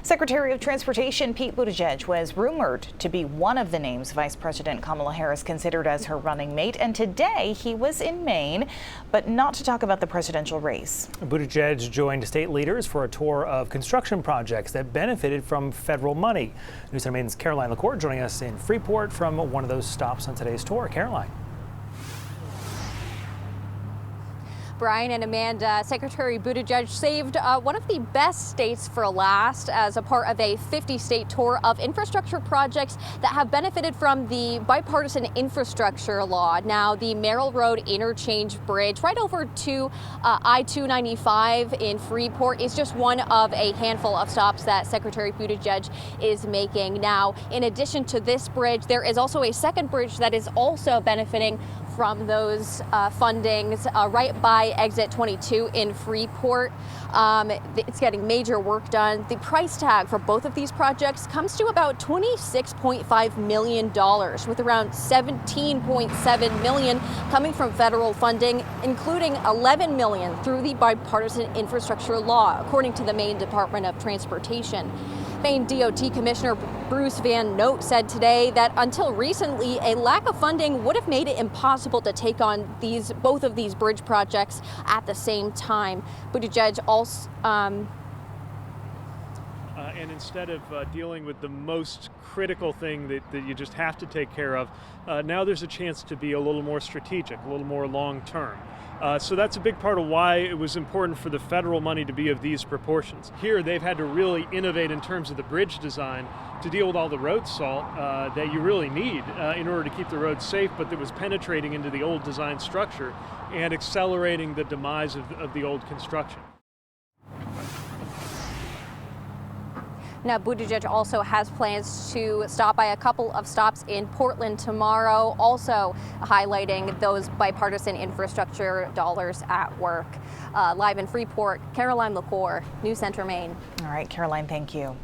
Secretary of Transportation Pete Buttigieg was rumored to be one of the names Vice President Kamala Harris considered as her running mate, and today he was in Maine, but not to talk about the presidential race. Buttigieg joined state leaders for a tour of construction projects that benefited from federal money. News Center Maine's Caroline LaCour joining us in Freeport from one of those stops on today's tour. Caroline. Brian and Amanda, Secretary Buttigieg saved one of the best states for last as a part of a 50-state tour of infrastructure projects that have benefited from the bipartisan infrastructure law. Now, the Merrill Road Interchange Bridge right over to I-295 in Freeport is just one of a handful of stops that Secretary Buttigieg is making. Now, in addition to this bridge, there is also a second bridge that is also benefiting from those fundings right by exit 22 in Freeport. It's getting major work done. The price tag for both of these projects comes to about $26.5 million, with around $17.7 million coming from federal funding, including $11 million through the bipartisan infrastructure law, according to the Maine Department of Transportation. Maine DOT Commissioner Bruce Van Note said today that until recently, a lack of funding would have made it impossible to take on both of these bridge projects at the same time. Buttigieg also and instead of dealing with the most critical thing that you just have to take care of, now there's a chance to be a little more strategic, a little more long-term. So that's a big part of why it was important for the federal money to be of these proportions. Here they've had to really innovate in terms of the bridge design to deal with all the road salt that you really need in order to keep the roads safe, but that was penetrating into the old design structure and accelerating the demise of the old construction. Now, Buttigieg also has plans to stop by a couple of stops in Portland tomorrow, also highlighting those bipartisan infrastructure dollars at work. Live in Freeport, Caroline LaCour, News Center Maine. All right, Caroline, thank you.